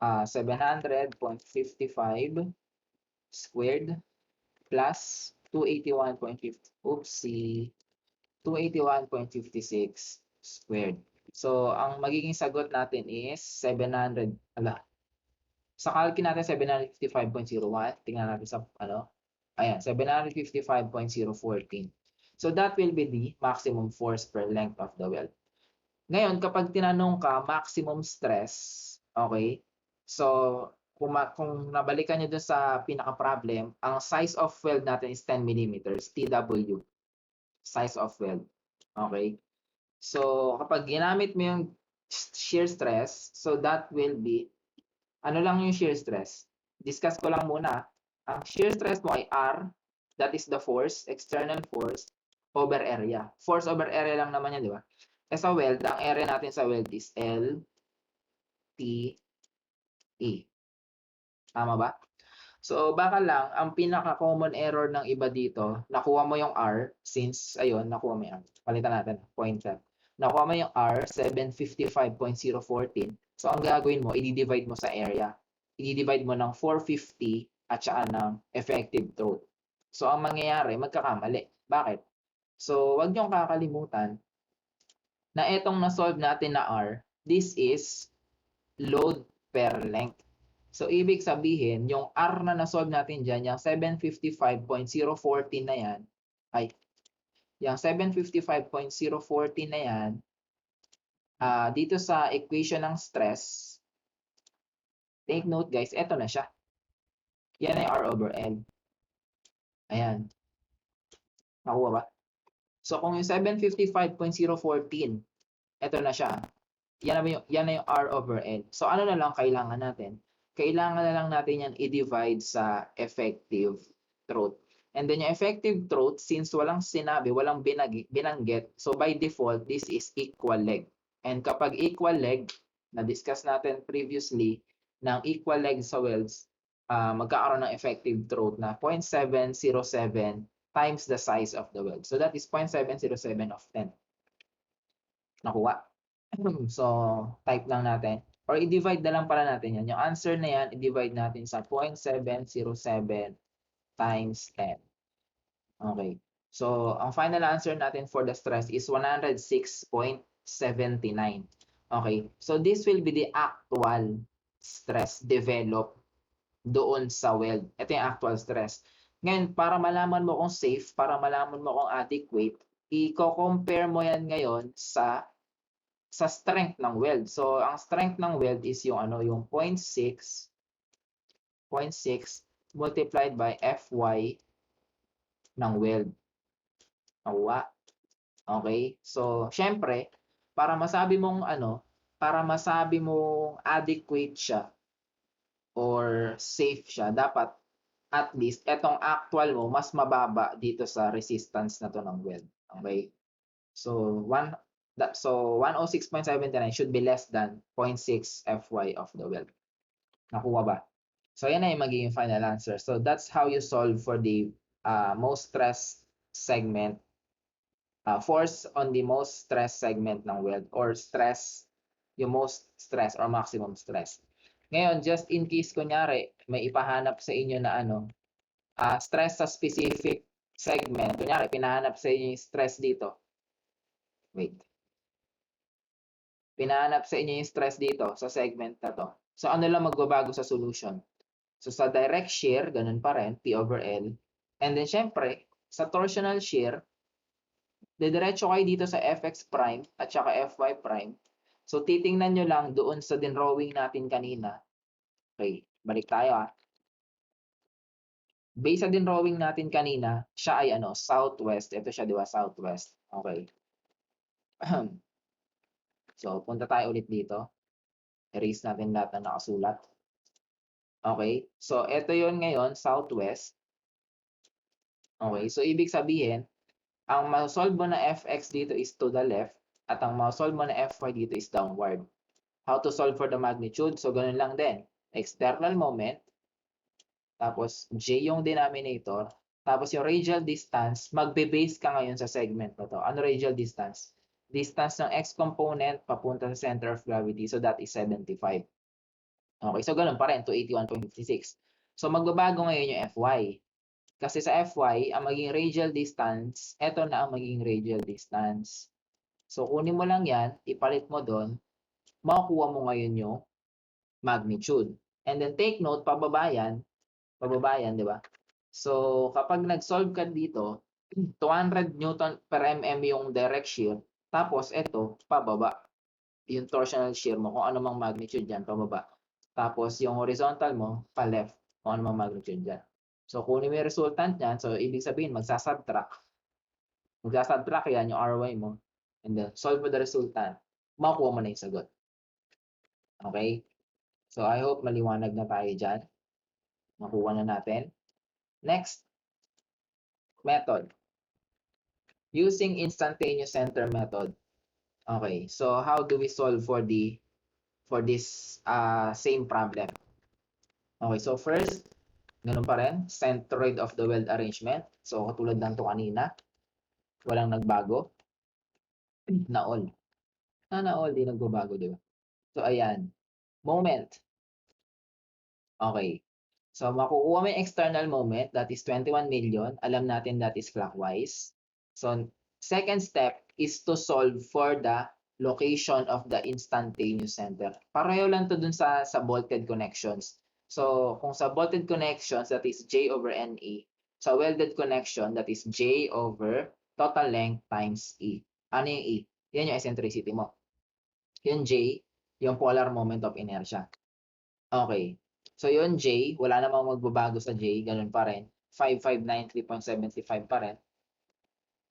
700.55 squared plus 281.56 squared. So, ang magiging sagot natin is 700. Sa calculate natin 755.01. Tingnan natin sa Ayan, 755.014. So, that will be the maximum force per length of the weld. Ngayon, kapag tinanong ka maximum stress, okay? So, kung nabalikan niyo dun sa pinaka-problem, ang size of weld natin is 10 millimeters, TW, size of weld. Okay? So, kapag ginamit mo yung shear stress, so that will be, ano lang yung shear stress? Discuss ko lang muna. Ang shear stress mo ay R, that is the force, external force, over area. Force over area lang naman yan, di ba? Eh sa weld, ang area natin sa weld is L, T, E. Tama ba? So, baka lang, ang pinaka-common error ng iba dito, nakuha mo yung R, since, ayun, nakuha mo yung R. Palitan natin, pointer. Nakuha mo yung R, 755.014. So, ang gagawin mo, i-divide mo sa area. I-divide mo ng 450 at saka ng effective throat. So, ang mangyayari, magkakamali. Bakit? So, wag niyong kakalimutan na itong na-solve natin na R, this is load per length. So, ibig sabihin, yung R na na-solve natin dyan, yung 755.014 na yan, yung 755.014 na yan, dito sa equation ng stress, take note guys, eto na siya. Yan ay R over L. Ayan. Nakuha ba? So, kung yung 755.014, eto na siya. Yan na yung R over L. So, ano na lang kailangan natin? Kailangan na lang natin yan i-divide sa effective throat. And then yung effective throat, since walang sinabi, walang binanggit, so by default, this is equal leg. And kapag equal leg, na-discuss natin previously, ng equal leg sa welds, magkakaroon ng effective throat na 0.707 times the size of the weld. So that is 0.707 of 10. Nakuha. So, type lang natin. Or i-divide na lang pala natin yan. Yung answer na yan, i-divide natin sa 0.707 times 10. Okay. So, ang final answer natin for the stress is 106.79. Okay. So, this will be the actual stress developed doon sa weld. Ito yung actual stress. Ngayon, para malaman mo kung safe, para malaman mo kung adequate, i-compare mo yan ngayon sa strength ng weld. So, ang strength ng weld is yung yung 0.6 multiplied by Fy ng weld. Nakuha. Okay? So, syempre, para masabi mong adequate siya or safe siya, dapat at least etong actual mo mas mababa dito sa resistance na to ng weld. Okay? So, 106.79 should be less than 0.6 Fy of the weld. Nakuha ba? So, yan na yung magiging final answer. So, that's how you solve for the most stress segment, force on the most stress segment ng weld, or stress, yung most stress or maximum stress. Ngayon, just in case, kunyari, may ipahanap sa inyo na stress sa specific segment. Kunyari, pinahanap sa inyo yung stress dito. Wait. Pinahanap sa inyo yung stress dito sa segment na to. So, ano lang magbabago sa solution? So, sa direct shear, ganun pa rin, P over L. And then, syempre, sa torsional shear, didiretso kayo dito sa Fx prime at saka Fy prime. So, titingnan nyo lang doon sa dinrawing natin kanina. Okay, balik tayo Based sa dinrawing natin kanina, siya ay southwest. Ito siya, di ba? Southwest. Okay. So, punta tayo ulit dito. Erase natin lahat na nakasulat. Okay. So, ito yon ngayon, southwest. Okay. So, ibig sabihin, ang ma-solve mo na Fx dito is to the left at ang ma-solve mo na Fy dito is downward. How to solve for the magnitude? So, ganun lang din. External moment, tapos J yung denominator, tapos yung radial distance, magbe-base ka ngayon sa segment na to. Ano radial distance? Distance ng x component papunta sa center of gravity, so that is 75. Okay, so ganun pa rin, 281.56. So magbabago ngayon yung Fy. Kasi sa Fy, ang maging radial distance, eto na ang maging radial distance. So kunin mo lang yan, ipalit mo doon, makukuha mo ngayon yung magnitude. And then take note, pababayan, di ba? So, kapag nag-solve ka dito, 200 Newton per mm yung direct shear, tapos ito, pababa. Yung torsional shear mo, kung ano mang magnitude yan, pababa. Tapos yung horizontal mo, pa-left, kung ano mang magnitude dyan. So, kunin mo yung resultant niyan. So, ibig sabihin, magsasubtract yan, yung RY mo. And then, solve mo the resultant. Makukuha mo na yung sagot. Okay? So, I hope maliwanag na tayo dyan. Makuha na natin. Next method. Using instantaneous center method. Okay, so how do we solve for this same problem? Okay, so first, ganun pa rin, centroid of the weld arrangement. So, katulad lang to kanina, walang nagbago. Na all. Na all, di nagbabago, di ba? So, ayan. Moment. Okay. So, makukuha mo yung external moment, that is 21 million. Alam natin that is clockwise. So, second step is to solve for the location of the instantaneous center. Pareho lang to dun sa bolted connections. So, kung sa bolted connections, that is J over NE. Sa welded connection, that is J over total length times E. Ano yung E? Yan yung eccentricity mo. Yung J, yung polar moment of inertia. Okay. So, yun J, wala namang magbabago sa J, ganun pa rin. 5593.75 pa rin.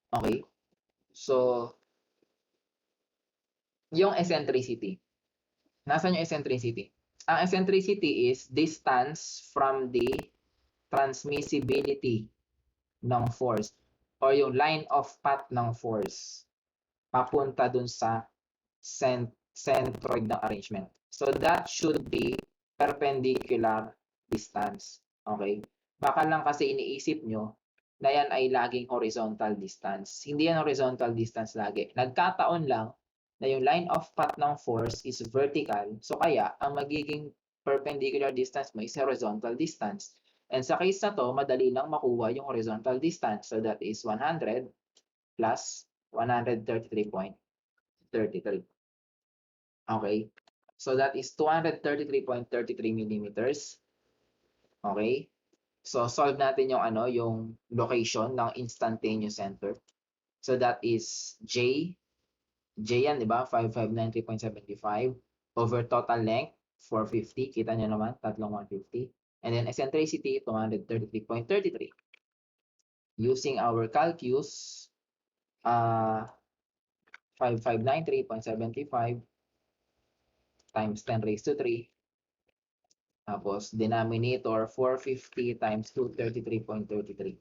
Okay. So, yung eccentricity. Nasaan yung eccentricity? Ang eccentricity is distance from the transmissibility ng force or yung line of path ng force papunta dun sa centroid ng arrangement. So, that should be perpendicular distance. Okay? Baka lang kasi iniisip nyo na yan ay laging horizontal distance. Hindi yan horizontal distance lagi. Nagkataon lang na yung line of path ng force is vertical. So, kaya ang magiging perpendicular distance mo is horizontal distance. And sa case na to, madali lang makuha yung horizontal distance. So, that is 100 plus 133.33. Okay? So, that is 233.33 millimeters. Okay? So, solve natin yung yung location ng instantaneous center. So, that is J yan, di ba? 5593.75 over total length, 450. Kita nyo naman, tatlong 150. And then, eccentricity, 233.33. Using our calculus, 5593.75 times 10 raised to 3. Tapos, denominator, 450 times 233.33.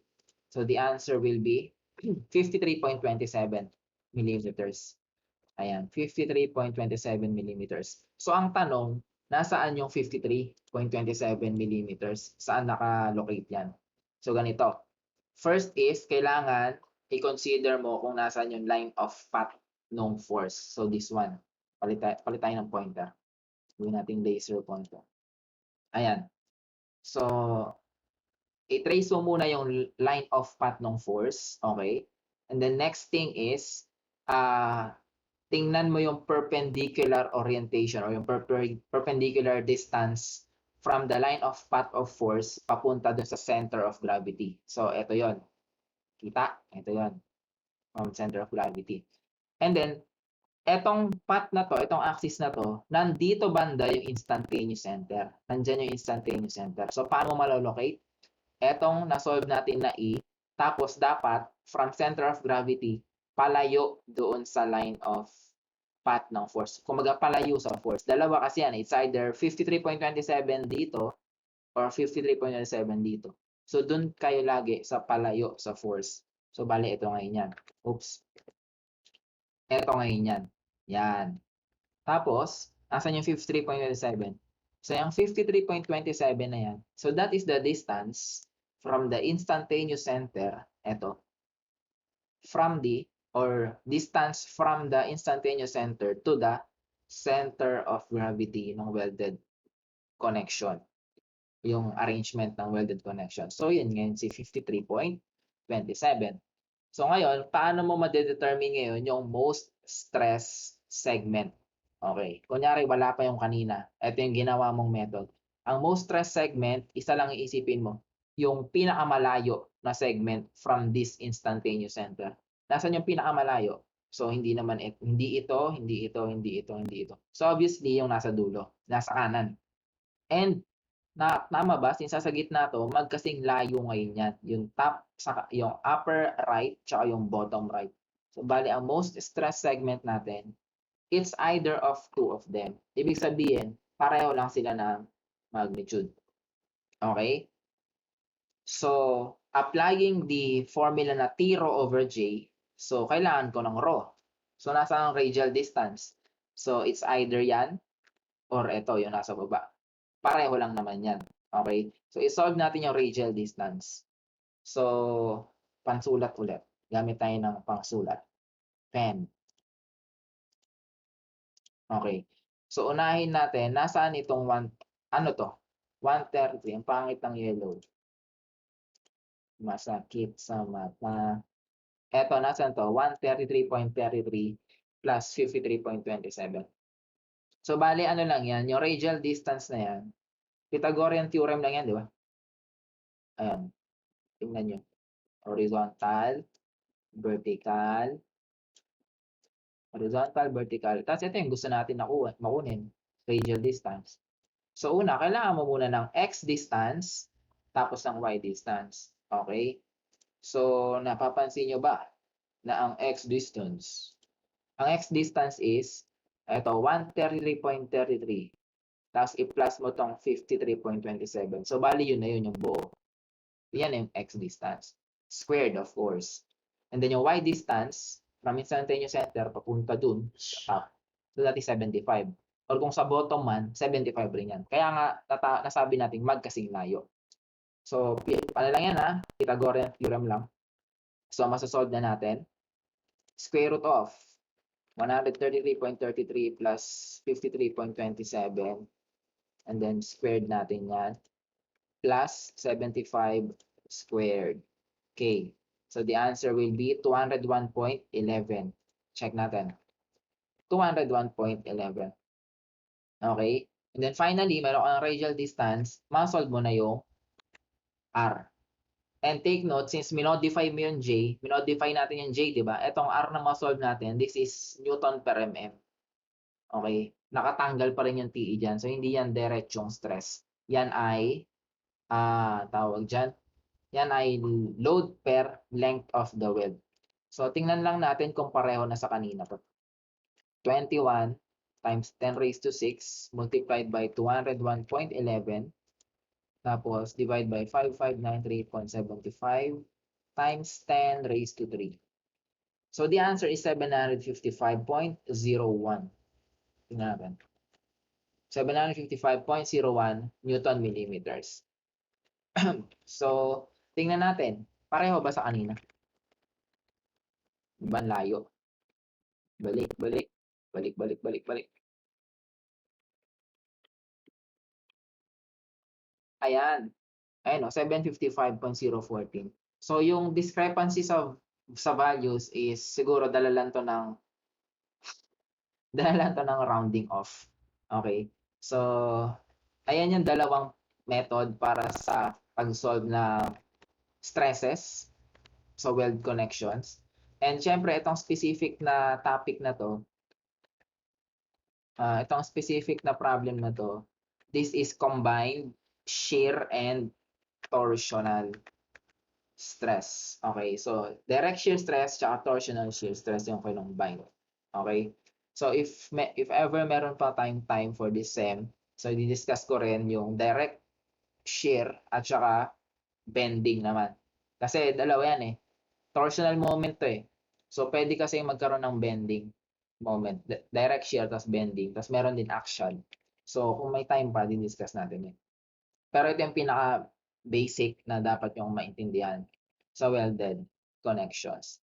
So, the answer will be 53.27 millimeters. Ayan, 53.27 millimeters. So, ang tanong, nasaan yung 53.27 millimeters? Saan naka-locate yan? So, ganito. First is, kailangan i-consider mo kung nasaan yung line of path ng force. So, this one. Palit tayo ng pointer. Gawin natin laser pointer. Ayan. So, i-trace mo muna yung line of path ng force. Okay? And then next thing is, tingnan mo yung perpendicular orientation or yung perpendicular distance from the line of path of force papunta dun sa center of gravity. So, ito yon. Kita? Ito yon. From center of gravity. And then, etong path na to, itong axis na to, nandito banda yung instantaneous center. Nandyan yung instantaneous center. So, paano malolocate? Etong na-solve natin na E, tapos dapat, from center of gravity, palayo doon sa line of path ng force. Kumaga palayo sa force. Dalawa kasi yan. It's either 53.27 dito or 53.27 dito. So, dun kayo lagi sa palayo sa force. So, bali, ito ngayon yan. Oops. Ito ngayon yan. Yan. Tapos, asan yung 53.27? So, yung 53.27 na yan. So, that is the distance from the instantaneous center. Ito. From the or distance from the instantaneous center to the center of gravity ng welded connection. Yung arrangement ng welded connection. So, yun ngayon si 53.27. So, ngayon, paano mo madedetermine ngayon yung most stress segment? Okay. Kunyari, wala pa yung kanina. Ito yung ginawa mong method. Ang most stress segment, isa lang iisipin mo, yung pinakamalayo na segment from this instantaneous center. Nasaan yung pinakamalayo? So, hindi naman hindi ito. So, obviously, yung nasa dulo, nasa kanan. And tama ba? Since sa gitna 'to, magkasing layo ngayon yan. Yung upper right tsaka yung bottom right. So bale ang most stress segment natin, it's either of two of them. Ibig sabihin, pareho lang sila ng magnitude. Okay? So, applying the formula na T rho over J, so kailangan ko ng rho. So, nasaan ang radial distance? So, it's either yan or ito, yung nasa baba. Pareho lang naman yan. Okay? So, isolve natin yung radial distance. So, pansulat ulit. Gamit tayo ng pangsulat. Pen. Okay. So, unahin natin, nasaan itong ano to? 133. Ang pangit ng yellow. Masakit sa mata. Eto, nasaan to? 133.33 plus 53.27. So, bali, ano lang yan? Yung radial distance na yan, Pythagorean theorem lang yan, di ba? Ayan. Tingnan nyo. Horizontal, vertical, horizontal, vertical. Tapos ito yung gusto natin makunin. Radial distance. So, una, kailangan mo muna ng x distance, tapos ng y distance. Okay? So, napapansin nyo ba na ang x distance is ito, 133.33. Tapos i-plus mo tong 53.27. So, bali yun na yun yung buo. Yan yung x distance. Squared, of course. And then yung y distance, from instantaneous center, papunta dun, sa top. So, that is 75. Or kung sa bottom man, 75 rin yan. Kaya nga, nasabi natin magkasing layo. So, ano lang yan ha? Pythagorean theorem lang. So, masasolve na natin. Square root of 133.33 plus 53.27. And then, squared natin yan. Plus 75 squared. Okay. So, the answer will be 201.11. Check natin. 201.11. Okay? And then finally, meron kang radial distance, masolve mo na yung R. And take note, since minodify mo yung J, minodify natin yung J, di ba? Etong R na masolve natin, this is Newton per mm. Okay? Nakatanggal pa rin yung TE dyan. So, hindi yan diretsong stress. Yan ay, tawag dyan, yan ay load per length of the weld. So, tingnan lang natin kung pareho na sa kanina to. 21 times 10 raised to 6 multiplied by 201.11 tapos divide by 5593.75 times 10 raised to 3. So the answer is 755.01. Tingnan natin. 755.01 Newton millimeters. So, tingnan natin. Pareho ba sa kanina? Ibang layo. Balik, balik. Balik, balik, balik, balik. Ayan. Ayan o, 755.014. So, yung discrepancy sa values is siguro dala lang to ng rounding off. Okay? So, ayan yung dalawang method para sa pag-solve na stresses sa weld connections. And syempre, itong specific na topic na to, itong specific na problem na to, this is combined shear and torsional stress. Okay, so direct shear stress tsaka torsional shear stress yung combine. Okay, so if ever meron pa time for this sem, so i-discuss ko rin yung direct shear at saka bending naman. Kasi dalawa yan eh. Torsional moment to eh. So pwede kasi magkaroon ng bending moment. Direct shear tas bending. Tas meron din action. So kung may time pa, din-discuss natin yun. Pero ito yung pinaka basic na dapat yung maintindihan sa welded connections.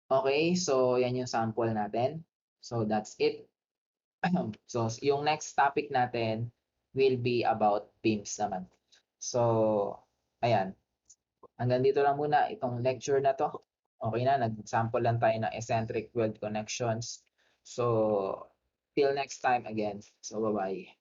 Okay, so yan yung sample natin. So that's it. So yung next topic natin will be about beams naman. So, ayan. Hanggang dito lang muna itong lecture na to. Okay na, nag-sample lang tayo ng eccentric weld connections. So, till next time again. So, bye-bye.